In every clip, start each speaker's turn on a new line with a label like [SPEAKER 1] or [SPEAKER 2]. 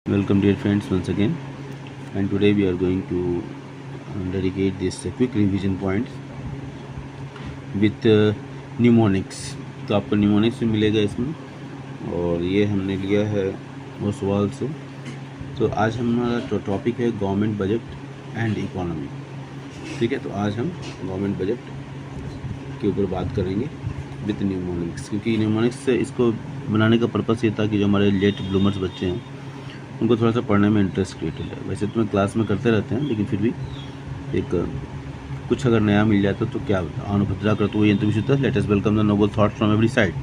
[SPEAKER 1] Welcome dear friends once again, and today we are going to dedicate this quick revision points with mnemonics। तो आपको mnemonics भी मिलेगा इसमें, और ये हमने लिया है वो सवाल से। तो आज हमारा टॉपिक है गवर्नमेंट बजट एंड इकोनॉमी। ठीक है, तो आज हम गवर्नमेंट बजट के ऊपर बात करेंगे विथ न्यूमोनिक्स, क्योंकि न्यूमोनिक्स से इसको बनाने का पर्पस ये था कि जो हमारे लेट ब्लूमर्स बच्चे हैं उनको थोड़ा सा पढ़ने में इंटरेस्ट क्रिएट हो जाए। वैसे तो मैं क्लास में करते रहते हैं, लेकिन फिर भी एक कुछ अगर नया मिल जाता तो क्या अनुभद्रा कर तो यंत्र विशुद्ध let us welcome the noble thought from every side.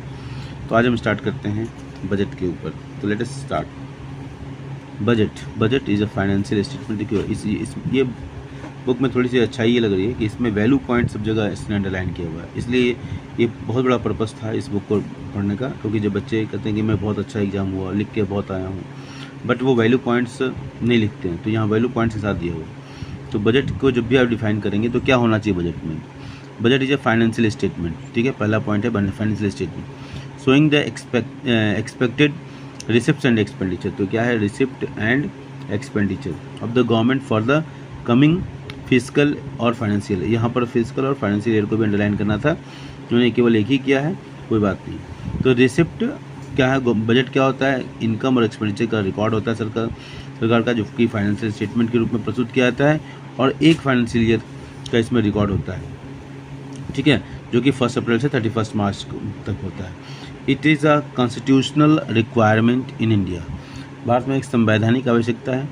[SPEAKER 1] तो आज हम स्टार्ट करते हैं बजट के ऊपर। तो let us start. Budget is a financial statement. देखिए ये बुक में थोड़ी सी अच्छाई ये लग रही है कि इसमें वैल्यू पॉइंट सब जगह इसने अंडरलाइन किया हुआ है, इसलिए ये बहुत बड़ा पर्पस था इस बुक को पढ़ने का। क्योंकि जब बच्चे कहते हैं कि मैं बहुत अच्छा एग्जाम हुआ, लिख के बहुत आया हूँ, बट वो वैल्यू पॉइंट्स नहीं लिखते हैं, तो यहाँ वैल्यू पॉइंट्स के साथ दिया हुआ। तो बजट को जब भी आप डिफाइन करेंगे तो क्या होना चाहिए बजट में? Budget is a financial statement. ठीक है, पहला पॉइंट है financial statement showing the expected receipt and expenditure. तो क्या है receipt and expenditure of the government for the coming physical और फाइनेंशियल। यहाँ पर फिजिकल और फाइनेंशियल ईयर को भी अंडरलाइन करना था, उन्होंने केवल एक ही किया है, कोई बात नहीं। तो रिसिप्ट क्या है? बजट क्या होता है? इनकम और एक्सपेंडिचर का रिकॉर्ड होता है सरकार का, जो कि फाइनेंशियल स्टेटमेंट के रूप में प्रस्तुत किया जाता है, और एक फाइनेंशियल ईयर का इसमें रिकॉर्ड होता है। ठीक है, जो कि 1 अप्रैल से 31 मार्च तक होता है। It is a constitutional requirement in India. Bharat में एक संवैधानिक आवश्यकता है,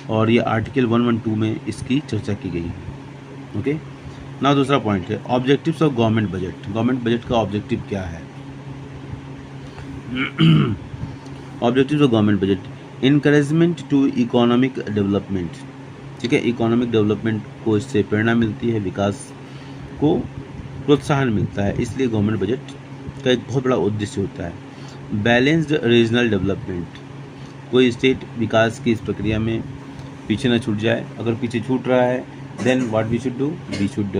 [SPEAKER 1] और ये आर्टिकल 112 में इसकी चर्चा की गई है। ओके, ना दूसरा पॉइंट है objectives of government budget. Government budget का ऑब्जेक्टिव क्या है? Objectives of government budget encouragement to economic development. ठीक है, इकोनॉमिक डेवलपमेंट को इससे प्रेरणा मिलती है, विकास को प्रोत्साहन मिलता है, इसलिए गवर्नमेंट बजट का एक बहुत बड़ा उद्देश्य होता है। बैलेंस्ड रीजनल डेवलपमेंट, कोई स्टेट विकास की इस प्रक्रिया में पीछे ना छूट जाए। अगर पीछे छूट रहा है then what we should do? We should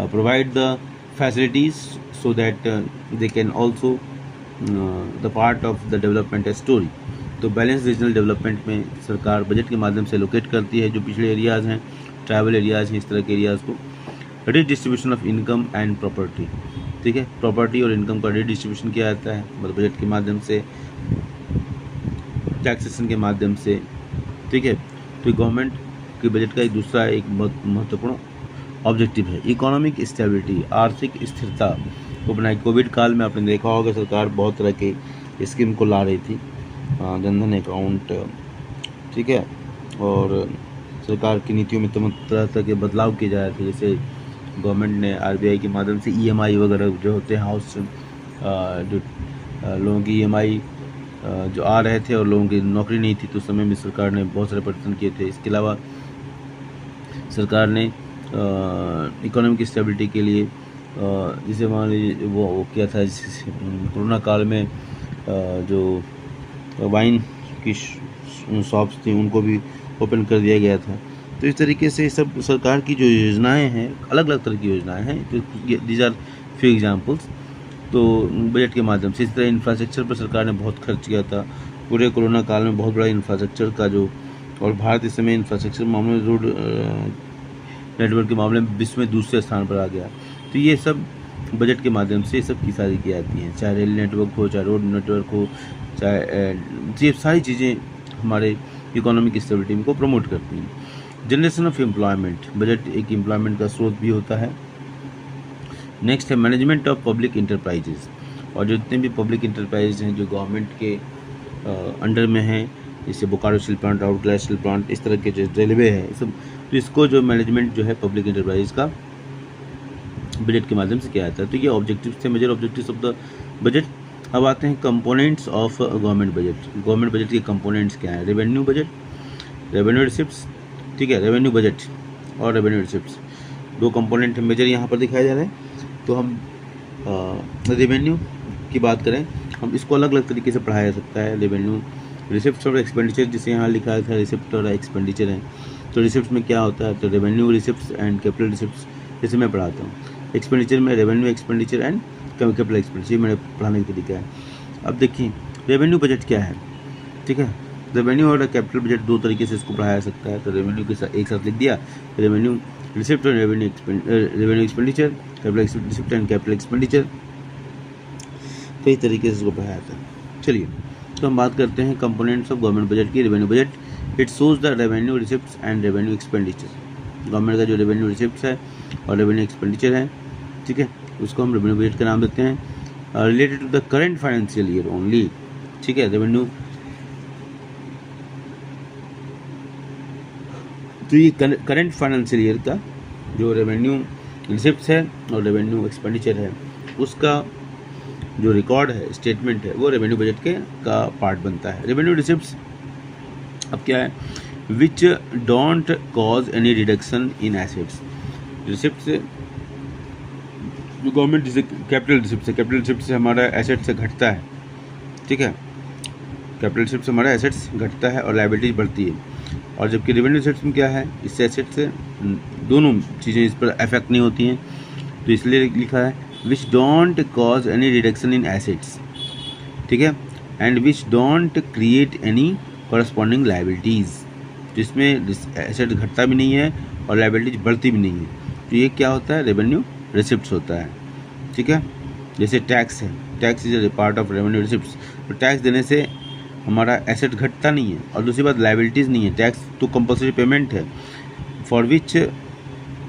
[SPEAKER 1] provide the facilities so that they can also the part of the development story. तो बैलेंस रीजनल डेवलपमेंट में सरकार बजट के माध्यम से लोकेट करती है जो पिछड़े एरियाज़ हैं, ट्राइबल एरियाज़ हैं, इस तरह के एरियाज़ को। Redistribution of income and property. ठीक है, प्रॉपर्टी और इनकम का रिडिस्ट्रीब्यूशन किया जाता है, मतलब बजट के माध्यम से, टैक्सेशन के माध्यम से। ठीक है, तो गवर्नमेंट के बजट का एक दूसरा एक बहुत महत्वपूर्ण ऑब्जेक्टिव है इकोनॉमिक स्टेबिलिटी, आर्थिक स्थिरता को बनाए। कोविड काल में आपने देखा होगा सरकार बहुत तरह के स्कीम को ला रही थी, जनधन अकाउंट। ठीक है, और सरकार की नीतियों में तमाम तरह के बदलाव किए जा रहे थे। जैसे गवर्नमेंट ने आरबीआई के माध्यम से ईएमआई वगैरह जो होते हैं हाउस, जो लोगों की ईएमआई जो आ रहे थे, और लोगों की नौकरी नहीं थी तो उस समय में सरकार ने बहुत सारे परिवर्तन किए थे। इसके अलावा सरकार ने इकोनॉमिक स्टेबिलिटी के लिए जिसे मान लीजिए वो किया था, कोरोना काल में जो वाइन की शॉप्स थी उनको भी ओपन कर दिया गया था। तो इस तरीके से सब सरकार की जो योजनाएं हैं, अलग अलग तरह की योजनाएं हैं, तो दीज आर फ्यू एग्जांपल्स। तो बजट के माध्यम से इस तरह इंफ्रास्ट्रक्चर पर सरकार ने बहुत खर्च किया था पूरे कोरोना काल में, बहुत बड़ा इंफ्रास्ट्रक्चर का जो, और भारत इस समय इंफ्रास्ट्रक्चर मामले में रोड नेटवर्क के मामले में विश्व में दूसरे स्थान पर आ गया। तो ये सब बजट के माध्यम से सब की सारी की जाती हैं, चाहे रेल नेटवर्क हो, चाहे रोड नेटवर्क हो, चाहे ये सारी चीज़ें हमारे इकोनॉमिक स्टेबिलिटी को प्रमोट करती हैं। जनरेशन ऑफ एम्प्लॉयमेंट, बजट एक एम्प्लॉयमेंट का स्रोत भी होता है। नेक्स्ट है मैनेजमेंट ऑफ पब्लिक इंटरप्राइजेज, और जितने भी पब्लिक इंटरप्राइज हैं जो गवर्नमेंट के अंडर में हैं, जैसे Bokaro steel plant, Rourkela steel plant, इस तरह के जो रेलवे है सब, तो इसको जो मैनेजमेंट जो है पब्लिक इंटरप्राइज का बजट के माध्यम से किया जाता है। तो ये ऑब्जेक्टिव्स थे, major objectives of the budget. अब आते हैं components of government budget. Government budget के कंपोनेंट्स क्या हैं? Revenue budget, revenue receipts. ठीक है, रेवेन्यू बजट और रेवेन्यू रिसिप्ट्स दो कंपोनेंट मेजर यहाँ पर दिखाए जा रहे हैं। तो हम रेवेन्यू की बात करें, हम इसको अलग अलग तरीके से पढ़ाया जा सकता है। रेवेन्यू, रिसिप्ट और एक्सपेंडिचर, जिसे यहाँ लिखा था रिसिप्ट और एक्सपेंडिचर है। तो रिसिप्ट में क्या होता है? तो revenue receipts and capital receipts, जैसे मैं पढ़ाता हूँ। एक्सपेंडिचर में revenue expenditure and capital expenditure, मेरे पढ़ाने का तरीका है। अब देखिए रेवेन्यू बजट क्या है। ठीक है, रेवेन्यू और कैपिटल बजट दो तरीके से इसको पढ़ाया सकता है। तो रेवेन्यू के साथ एक साथ लिख दिया, रेवेन्यू रिसिप्ट और revenue expenditure, capital receipt and capital expenditure, कई तरीके से इसको पढ़ाया था। चलिए तो हम बात करते हैं कंपोनेंट्स ऑफ गवर्नमेंट बजट की। Revenue budget it shows the revenue receipt and revenue expenditure. Government का जो रेवेन्यू रिसिप्ट है और रेवेन्यू एक्सपेंडिचर है, ठीक है, उसको हम रेवेन्यू बजट का नाम देते हैं। Related to the current financial year only, ठीक है, रेवेन्यू, तो ये करेंट फाइनेंशियल ईयर का जो रेवेन्यू रिसिप्ट है और रेवेन्यू एक्सपेंडिचर है उसका जो रिकॉर्ड है, स्टेटमेंट है, वो रेवेन्यू बजट के का पार्ट बनता है। रेवेन्यू रिसिप्ट्स अब क्या है, which don't cause any reduction in assets. Receipt से जो गवर्नमेंट जैसे कैपिटल रिसिप्ट है, कैपिटल रिसिप्ट से हमारा एसेट से घटता है, ठीक है, कैपिटल रिसिप्ट से हमारा एसेट्स घटता है और लायबिलिटीज बढ़ती है। और जबकि रेवेन्यू रिसिप्ट में क्या है, इससे एसेट से दोनों चीज़ें इस पर अफेक्ट नहीं होती हैं, तो इसलिए लिखा है which don't cause any reduction in assets, ठीक है, and which don't create any corresponding liabilities, जिसमें एसेट घटता भी नहीं है और लायबिलिटीज बढ़ती भी नहीं है, तो ये क्या होता है, रेवेन्यू रिसिप्ट्स होता है, ठीक है। जैसे टैक्स है, tax is a part of revenue receipts, तो टैक्स देने से हमारा एसेट घटता नहीं है और दूसरी बात लायबिलिटीज़ नहीं है। टैक्स तो कंपल्सरी पेमेंट है for which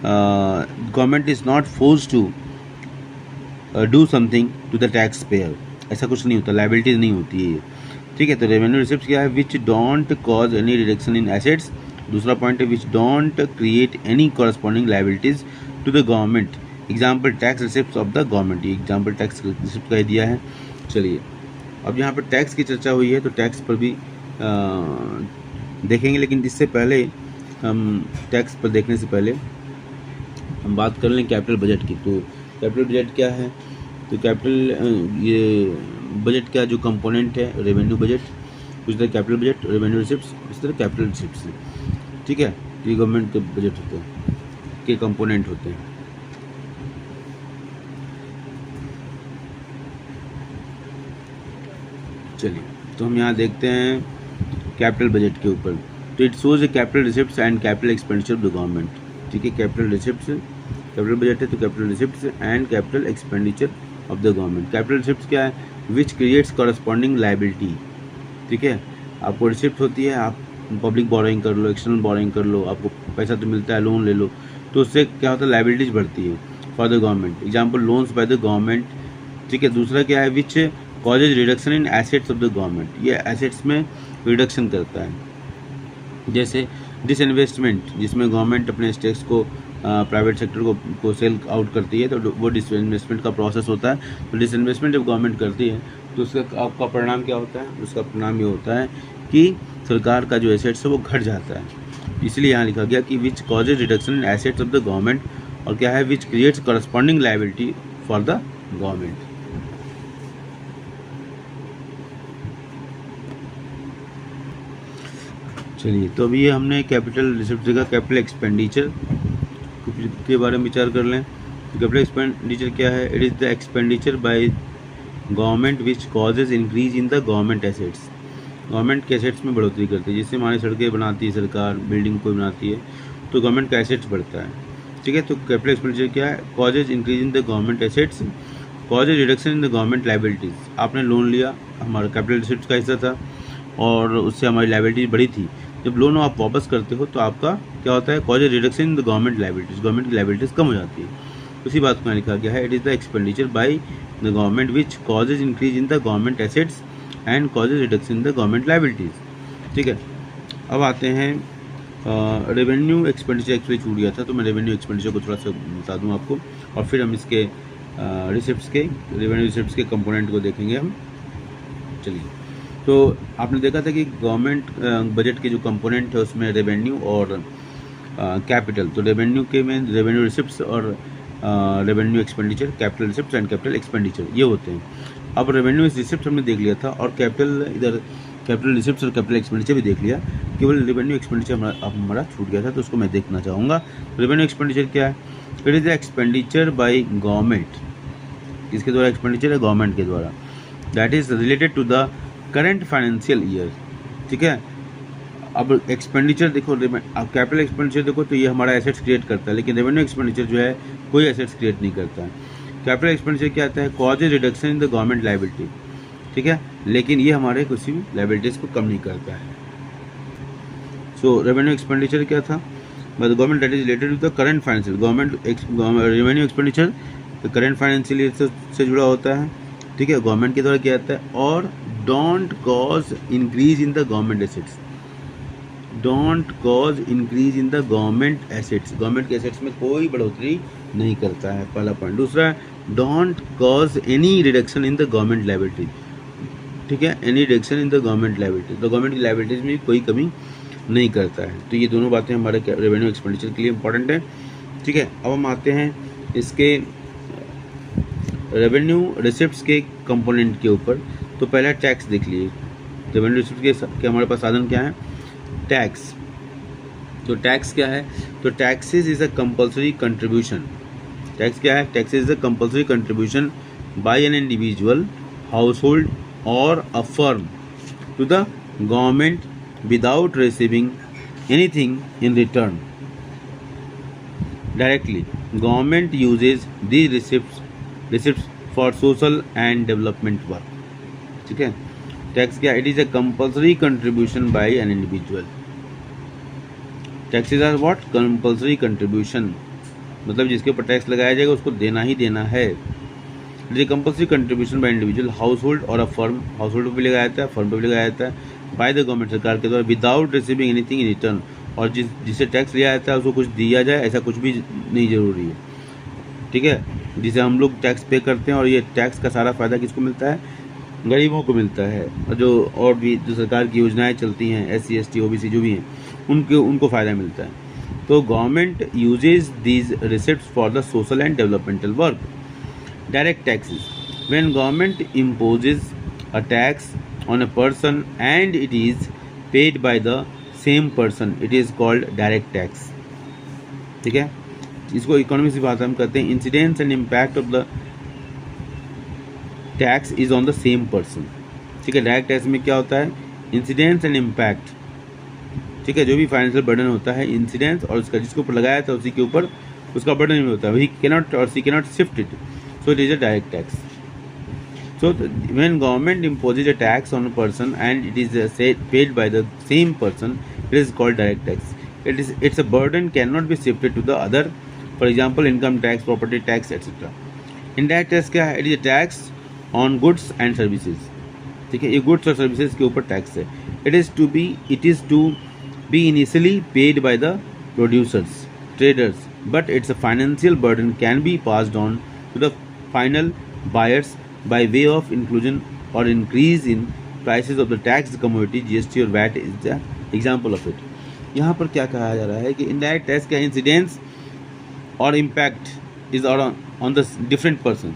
[SPEAKER 1] government is not force to do something to the tax payer, ऐसा कुछ नहीं होता, लायबिलिटीज़ नहीं होती है, ठीक है। तो रेवेन्यू रिसिप्ट्स क्या है, which don't cause any reduction in assets. दूसरा पॉइंट है which don't create any corresponding liabilities to the government. Example tax receipt of the government, ये एग्जाम्पल टैक्स रिसिप्ट का ही दिया है। चलिए अब यहाँ पर टैक्स की चर्चा हुई है तो टैक्स पर भी देखेंगे, लेकिन इससे पहले हम टैक्स पर देखने से पहले हम बात कर लें कैपिटल बजट की। तो कैपिटल बजट क्या है, तो कैपिटल ये बजट का जो कंपोनेंट है, रेवेन्यू बजट, उस तरह कैपिटल बजट, रेवेन्यू रिसिप्ट्स, इस तरह कैपिटल रिसिप्ट्स, ठीक है, ये गवर्नमेंट के बजट होते हैं, के कंपोनेंट होते हैं। चलिए तो हम यहाँ देखते हैं कैपिटल बजट के ऊपर, तो it shows A capital receipts and capital expenditure of the government, ठीक है। कैपिटल रिसिप्ट्स, कैपिटल बजट है तो capital receipts and capital expenditure of the government. Capital receipts क्या है, विच क्रिएट्स कॉरस्पॉन्डिंग लायबिलिटी, ठीक है। आपको रिसिप्ट होती है, आप पब्लिक बोरोइंग कर लो, एक्सटर्नल बोरोइंग कर लो, आपको पैसा तो मिलता है, लोन ले लो, तो उससे क्या होता है, लायबिलिटीज बढ़ती है for the government. Example loans bye the government, ठीक है। दूसरा क्या है, which causes reduction in assets of the government, ये एसेट्स में रिडक्शन करता है। जैसे डिसइन्वेस्टमेंट, जिसमें गवर्नमेंट अपने स्टेक्स को प्राइवेट सेक्टर को सेल आउट करती है, तो वो डिसइन्वेस्टमेंट का प्रोसेस होता है। तो डिसइन्वेस्टमेंट जब गवर्नमेंट करती है तो उसका आपका परिणाम क्या होता है, उसका परिणाम ये होता है कि सरकार का जो एसेट्स है वो घट जाता है। इसलिए यहाँ लिखा गया कि which causes reduction in assets of the government, और क्या है, which creates corresponding liability for the government. चलिए तो अभी हमने कैपिटल रिसिप्ट देखा। कैपिटल एक्सपेंडिचर के बारे में विचार कर लें। कैपिटल एक्सपेंडिचर क्या है, it is the expenditure by government which causes increase in the government assets. Government के एसेट्स में बढ़ोतरी करती है, जिससे हमारी सड़कें बनाती है सरकार, बिल्डिंग को बनाती है, तो गवर्नमेंट का एसेट्स बढ़ता है, ठीक है। तो कैपिटल एक्सपेंडिचर क्या है, causes increase in the government assets, causes reduction in the government liabilities. आपने लोन लिया, हमारा कैपिटल रिसिप्ट का हिस्सा था और उससे हमारी लायबिलिटीज बढ़ी थी। जब लोन आप वापस करते हो तो आपका क्या होता है, causes reduction in the government liabilities, government की लायबिलिटीज कम हो जाती है। उसी बात को यहाँ लिखा गया है, it is the expenditure bye the government which causes increase in the government assets and causes reduction in the government liabilities, ठीक है। अब आते हैं रेवेन्यू एक्सपेंडिचर, एक्चुअली छूट गया था तो मैं रेवेन्यू एक्सपेंडिचर को थोड़ा सा बता दूँ आपको, और फिर हम इसके रिसिप्ट्स के, रेवेन्यू रिसिप्ट्स के कंपोनेंट को देखेंगे हम। चलिए तो आपने देखा था कि गवर्नमेंट बजट के जो कंपोनेंट है उसमें रेवेन्यू और कैपिटल, तो रेवेन्यू के में रेवेन्यू रिसिप्ट्स और revenue expenditure, capital receipts and capital expenditure ये होते हैं। अब रेवेन्यू रिसिप्ट हमने देख लिया था और कैपिटल, इधर कैपिटल रिसिप्ट्स और कैपिटल एक्सपेंडिचर भी देख लिया, केवल रेवेन्यू एक्सपेंडिचर हमारा छूट गया था, तो उसको मैं देखना चाहूँगा। रेवेन्यू एक्सपेंडिचर क्या है, it is the expenditure by government, किसके द्वारा एक्सपेंडिचर है, गवर्नमेंट के द्वारा, that is related to the current financial year, ठीक है। अब एक्सपेंडिचर देखो, अब कैपिटल एक्सपेंडिचर देखो तो ये हमारा एसेट्स क्रिएट करता है, लेकिन रेवेन्यू एक्सपेंडिचर जो है कोई एसेट्स क्रिएट नहीं करता है। कैपिटल एक्सपेंडिचर क्या आता है, causes reduction in the government liability, ठीक है, लेकिन ये हमारे किसी भी लायबिलिटीज़ को कम नहीं करता है। सो रेवेन्यू एक्सपेंडिचर क्या था, by the government that is related to the current financial, government revenue expenditure current financial year से जुड़ा होता है, ठीक है, गवर्नमेंट के द्वारा किया जाता है, और don't cause increase in the government assets, don't cause increase in the government assets, government के एसेट्स में कोई बढ़ोतरी नहीं करता है, पहला पॉइंट। दूसरा, don't cause any reduction in the government liability, ठीक है, any reduction in the government liability, तो गवर्नमेंट की लायबिलिटीज में कोई कमी नहीं करता है। तो ये दोनों बातें हमारे रेवेन्यू एक्सपेंडिचर के लिए इंपॉर्टेंट है, ठीक है। अब हम आते हैं इसके रेवेन्यू रिसिप्ट्स के कंपोनेंट के ऊपर। तो पहला टैक्स देख लीजिए, रेवेन्यू रिसिप्ट के हमारे पास साधन क्या है, टैक्स। तो टैक्स क्या है, तो taxes is a compulsory contribution, tax क्या है, taxes is a compulsory contribution by an individual, household और a firm to the government without receiving anything in return directly. Government uses these receipts for social and development work, ठीक है। Tax क्या, it is a compulsory contribution by an individual, taxes are what, compulsory contribution, मतलब जिसके ऊपर tax लगाया जाएगा उसको देना ही देना है। It is compulsory contribution by individual, household और अ फर्म, हाउस होल्ड पर भी लगाया जाता है, फर्म पर भी लगाया जाता है, बाय द गवर्नमेंट, सरकार के द्वारा, without receiving anything in return, और जिसे टैक्स लिया जाता है उसको कुछ दिया जाए ऐसा कुछ भी नहीं जरूरी है, ठीक है। जिसे हम लोग टैक्स पे करते हैं और ये टैक्स का सारा फायदा किसको मिलता है, गरीबों को मिलता है, और भी जो सरकार की योजनाएं चलती हैं, SC ST OBC जो भी हैं उनको फ़ायदा मिलता है। तो government uses these receipts for the social and developmental work. Direct taxes, when government imposes a tax on a person and it is paid by the same person, it is called direct tax, ठीक है। इसको economics की बात हम करते हैं, incidence and impact of the tax is on the same person, ठीक है। डायरेक्ट टैक्स में क्या होता है, इंसिडेंस एंड इम्पैक्ट, ठीक है, जो भी फाइनेंशियल बर्डन होता है, इंसिडेंस और उसका जिसके ऊपर लगाया था उसी के ऊपर उसका बर्डन भी होता है, he cannot or she cannot shift it, so it is a direct tax. So when government imposes a tax on a person and it is paid by the same person, it is called direct tax. It's a burden cannot be shifted to the other, for example income tax, property tax, etc. Indirect tax क्या है, it is a tax on goods and services, ठीक है, ये goods और services के ऊपर tax है। It is to be initially paid by the producers, traders, but its a financial burden can be passed on to the final buyers by way of inclusion or increase in prices of the taxed commodity, GST और VAT is the example of it। यहाँ पर क्या कहा जा रहा है कि indirect tax का incidence और impact is on the different person,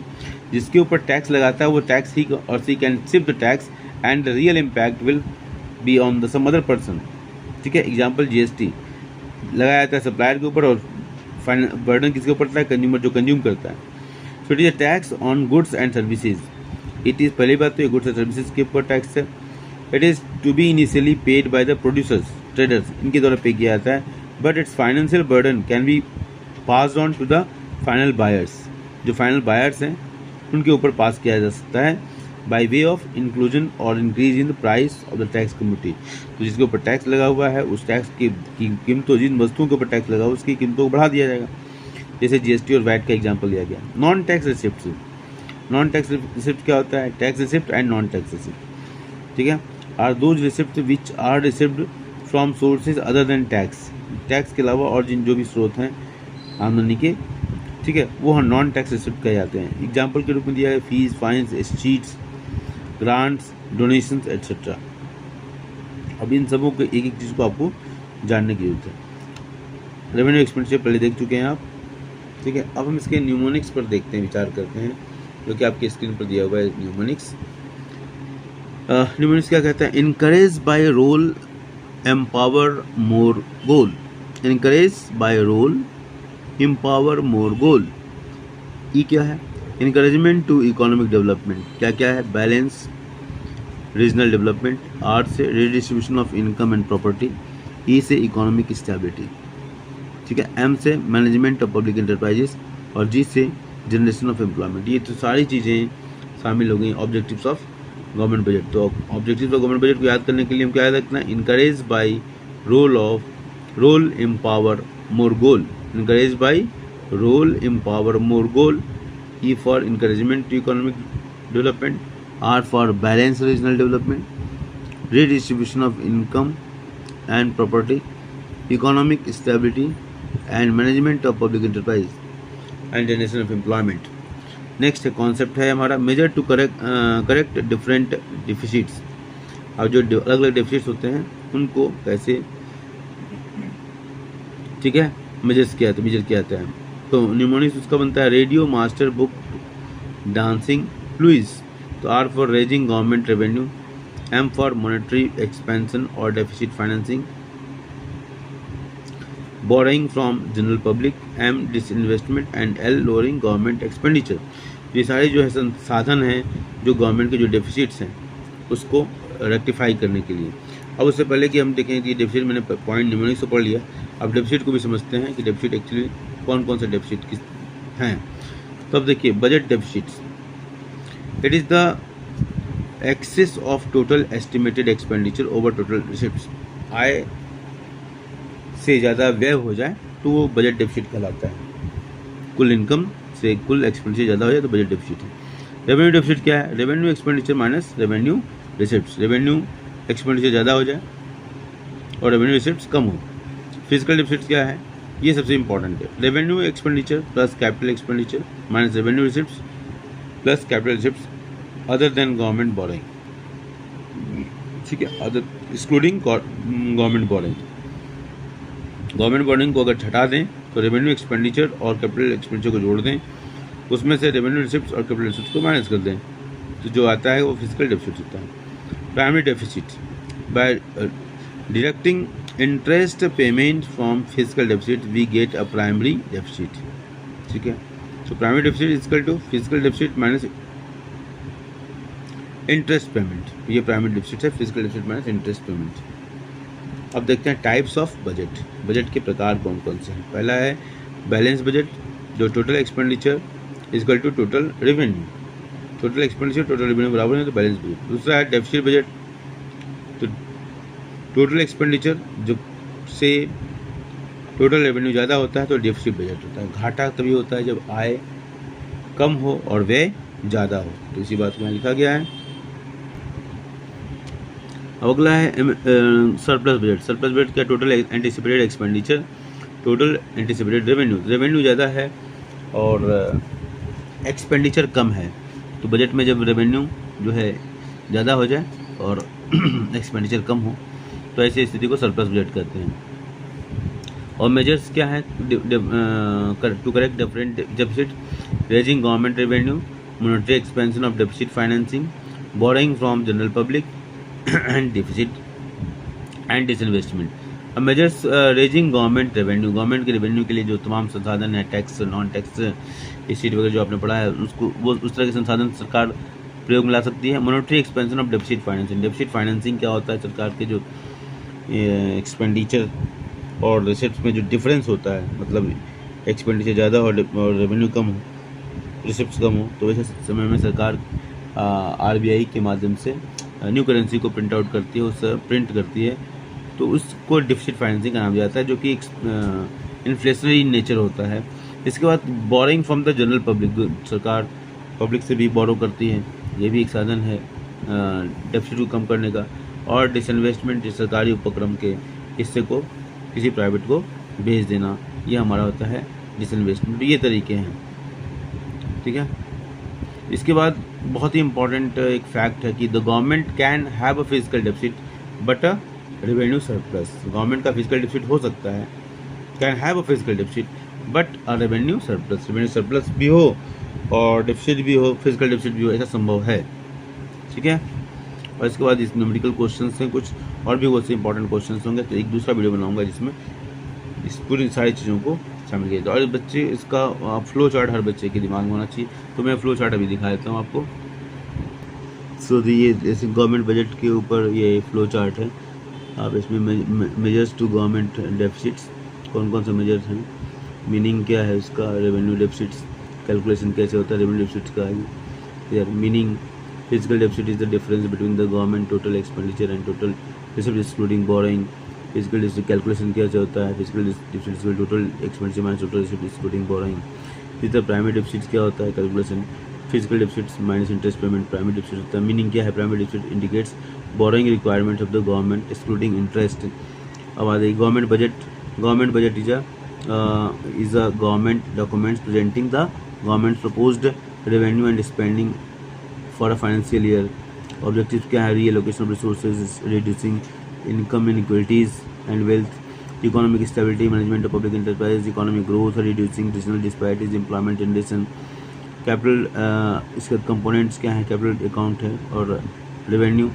[SPEAKER 1] जिसके ऊपर टैक्स लगाता है वो tax he or she can shift the tax and the real impact will be on the some other person, ठीक है। एग्जाम्पल GST लगाया जाता है सप्लायर के ऊपर और बर्डन किसके ऊपर पड़ता है, कंज्यूमर जो कंज्यूम करता है। सो it is a tax on goods and services, it is, पहली बात तो ये गुड्स एंड सर्विसेज के ऊपर टैक्स है। It is to be initially paid by the producers, traders, इनके द्वारा पे किया जाता है, but its financial burden can be pass on to the final buyers, जो फाइनल बायर्स हैं उनके ऊपर पास किया जा सकता है बाय वे ऑफ इंक्लूजन और increase in the price of the tax community. तो जिसके ऊपर टैक्स लगा हुआ है उस टैक्स की कीमतों, जिन वस्तुओं के ऊपर टैक्स लगा हुआ उसकी कीमतों को बढ़ा दिया जाएगा, जैसे GST और VAT का एग्जाम्पल दिया गया। Non tax receipt, non tax receipt क्या होता है, tax receipt and non tax receipt, ठीक है, are those receipt which are received from sources other than tax, tax के अलावा और जिन जो भी स्रोत हैं आमदनी के, ठीक है, वो नॉन टैक्स रिसिप्ट कहे जाते हैं। एग्जाम्पल के रूप में दिया है fees, fines, sheets, grants, donations etcetera. अब इन सबों के एक एक चीज़ को आपको जानने की जरूरत है। रेवेन्यू एक्सपेंडिचर पहले देख चुके हैं आप, ठीक है। अब हम इसके न्यूमोनिक्स पर देखते हैं, विचार करते हैं, जो कि आपके स्क्रीन पर दिया हुआ है। न्यूमोनिक्स न्यूमोनिक्स क्या कहता है, encourage by role empower more goal, encourage by role empower more goal. E क्या है, इनकरेजमेंट टू इकोनॉमिक डेवलपमेंट, क्या क्या है, बैलेंस, रीजनल डेवलपमेंट, आर से redistribution of income and property, E से इकोनॉमिक स्टेबिलिटी, ठीक है, एम से मैनेजमेंट ऑफ पब्लिक इंटरप्राइजेस और जी से जनरेशन ऑफ एम्प्लॉयमेंट। ये तो सारी चीज़ें शामिल हो गई ऑब्जेक्टिव्स ऑफ गवर्नमेंट बजट। तो ऑब्जेक्टिव्स ऑफ गवर्नमेंट बजट को याद करने के लिए हम क्या याद रखना है, encourage by role empower more goal, encourage by role empower more goal, E for encouragement to economic development, R for balance regional development, redistribution of income and property, economic stability and management of public enterprise and generation of employment। Next concept है हमारा major to correct different डिफिसिट्स। अब जो अलग अलग डिफिसिट्स होते हैं उनको कैसे, ठीक है, मेजर किया जाता है। तो न्यूमोनिक्स उसका बनता है radio master book dancing Louis. तो R for raising government revenue, M for monetary expansion और deficit financing, borrowing from general public, M disinvestment and L lowering government expenditure. ये सारे जो है साधन हैं जो गवर्नमेंट के जो डेफिसिट्स हैं उसको रेक्टिफाई करने के लिए। अब उससे पहले कि हम देखें कि डेफिसिट, मैंने पॉइंट न्यूमोनिक्स से पढ़ लिया, अब डेफिसिट को भी समझते हैं कि डेफिसिट एक्चुअली कौन कौन से डेफिसिट किस हैं। तो अब देखिए budget deficits, it is the excess of total estimated expenditure over total receipts. आय से ज़्यादा व्यय हो जाए तो वो बजट डेफिसिट कहलाता है। कुल इनकम से कुल एक्सपेंडिचर ज़्यादा हो जाए तो बजट डेफिसिट है। रेवेन्यू डेफिसिट क्या है, revenue expenditure minus revenue receipts. Revenue expenditure ज़्यादा हो जाए और रेवेन्यू रिसिप्ट्स कम हो। फिजिकल डेफिसिट क्या है, ये सबसे इंपॉर्टेंट है, revenue expenditure plus capital expenditure minus revenue receipts plus capital receipts other than government borrowing, ठीक है, other excluding government borrowing. Government borrowing को अगर हटा दें तो रेवेन्यू एक्सपेंडिचर और कैपिटल एक्सपेंडिचर को जोड़ दें, उसमें से रेवेन्यू रिसिप्ट्स और कैपिटल रिसिप्ट्स को माइनस कर दें, तो जो आता है वो फिजिकल डेफिसिट होता है। Primary deficit, by deducting interest payment from physical deficit we get a primary deficit, ठीक है। तो primary deficit is equal to physical deficit minus interest payment, ये प्राइमरी डेफिसिट है, physical deficit minus interest payment. अब देखते हैं types of budget, budget के प्रकार कौन कौन से हैं। पहला है बैलेंस बजट, जो total expenditure is equal to total revenue, total expenditure total revenue बराबर है तो बैलेंस बजट। दूसरा है डेफिसिट बजट, तो टोटल एक्सपेंडिचर जो से टोटल रेवेन्यू ज़्यादा होता है तो डेफिसिट बजट होता है। घाटा तभी होता है जब आय कम हो और व्यय ज़्यादा हो, तो इसी बात को यहाँ लिखा गया है। अगला है सरप्लस बजट। सरप्लस बजट क्या, total anticipated expenditure total anticipated revenue, revenue ज़्यादा है और एक्सपेंडिचर कम है, तो बजट में जब रेवेन्यू जो है ज़्यादा हो जाए और एक्सपेंडिचर कम हो तो ऐसी स्थिति को सरप्लस बजट कहते हैं। और मेजर्स क्या है, to correct different deficit, raising government revenue, monetary expansion of deficit financing, borrowing from general public and deficit and disinvestment. अब measures raising government revenue, government के रेवेन्यू के लिए जो तमाम संसाधन है, टैक्स नॉन टैक्स रिसीट वगैरह जो आपने पढ़ा है उसको, वो उस तरह के संसाधन सरकार प्रयोग में ला सकती है। Monetary expansion of deficit financing, deficit financing क्या होता है, सरकार के जो एक्सपेंडिचर और रिसिप्ट्स में जो डिफरेंस होता है, मतलब एक्सपेंडिचर ज़्यादा और रेवेन्यू कम हो, रिसिप्ट्स कम हो, तो वैसे समय में सरकार RBI के माध्यम से न्यू करेंसी को प्रिंट आउट करती है, उससे प्रिंट करती है, तो उसको डेफिसिट फाइनेंसिंग का नाम जाता है, जो कि इन्फ्लेशनरी नेचर होता है। इसके बाद borrowing from the general public, सरकार पब्लिक से भी बोरो करती है, ये भी एक साधन है डेफिसिट को कम करने का। और डिसइन्वेस्टमेंट, सरकारी उपक्रम के हिस्से को किसी प्राइवेट को भेज देना, ये हमारा होता है डिसइन्वेस्टमेंट। ये तरीके हैं, ठीक है। इसके बाद बहुत ही इंपॉर्टेंट एक फैक्ट है कि the government can have a physical deficit but a revenue surplus. Government का फिजिकल डेफिसिट हो सकता है, can have a physical deficit but a revenue surplus, revenue surplus भी हो और डेफिसिट भी हो, फिजिकल डेफिसिट भी हो, ऐसा संभव है, ठीक है। और इसके बाद इस न्यूमेरिकल क्वेश्चंस हैं कुछ और भी बहुत से इंपॉर्टेंट क्वेश्चंस होंगे, तो एक दूसरा वीडियो बनाऊंगा जिसमें इस पूरी सारी चीज़ों को शामिल किया जाए। और बच्चे इसका फ्लो चार्ट हर बच्चे के दिमाग में होना चाहिए, तो मैं फ्लो चार्ट अभी दिखा देता हूँ आपको। सो ये जैसे गवर्नमेंट बजट के ऊपर ये फ्लो चार्ट है। आप इसमें मेजर्स टू गवर्नमेंट डेफिसिट्स कौन कौन से मेजर्स हैं, मीनिंग क्या है इसका, रेवेन्यू डेफिसिट्स कैलकुलेशन कैसे होता है रेवेन्यू डेफिसिट्स का है meaning. Physical deficit is the difference between the government total expenditure and total receipt excluding borrowing. Physical deficit calculation कैसे होता है, physical deficit total expenditure minus total receipt excluding borrowing. इसी तरह प्राइमरी डेफिसिट क्या होता है calculation, physical deficits minus interest payment primary deficit होता है। मीनिंग क्या है, primary deficit indicates borrowing requirement of the government excluding interest. अब आ जाएगी government budget. Government budget is a government documents presenting the government's proposed revenue and spending for a financial year. Objectives क्या है, reallocation of resources, reducing income inequalities and wealth, economic stability, management of public enterprise, economic growth, reducing regional disparities, employment generation. Capital इसके components क्या हैं, capital account है और revenue.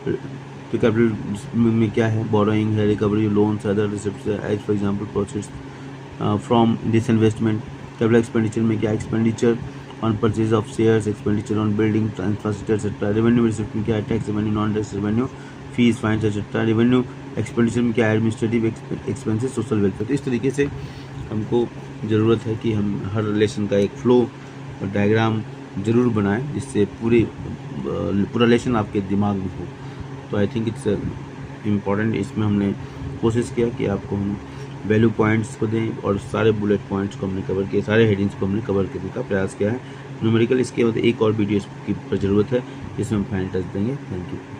[SPEAKER 1] तो capital में क्या है, बोरोइंग है, recovery loans, other receipts as for example process from this investment. Capital expenditure में क्या, expenditure on purchase of shares, expenditure on building infrastructure etcetera. Revenue receipt में क्या है, tax revenue, non tax revenue, fees fines etcetera. Revenue expenditure में क्या है, administrative expenses, social welfare. तो इस तरीके से हमको ज़रूरत है कि हम हर रिलेशन का एक फ्लो और डायग्राम ज़रूर बनाएं जिससे पूरा रिलेशन आपके दिमाग में हो। तो आई थिंक इट्स इम्पॉर्टेंट। इसमें हमने कोशिश किया कि आपको हम वैल्यू पॉइंट्स को दें और सारे बुलेट पॉइंट्स को हमने कवर किया, सारे हेडिंग्स को हमने कवर करने का प्रयास किया है। न्यूमेरिकल इसके बाद एक और वीडियो की ज़रूरत है जिसमें हम फाइनल टच देंगे। Thank you.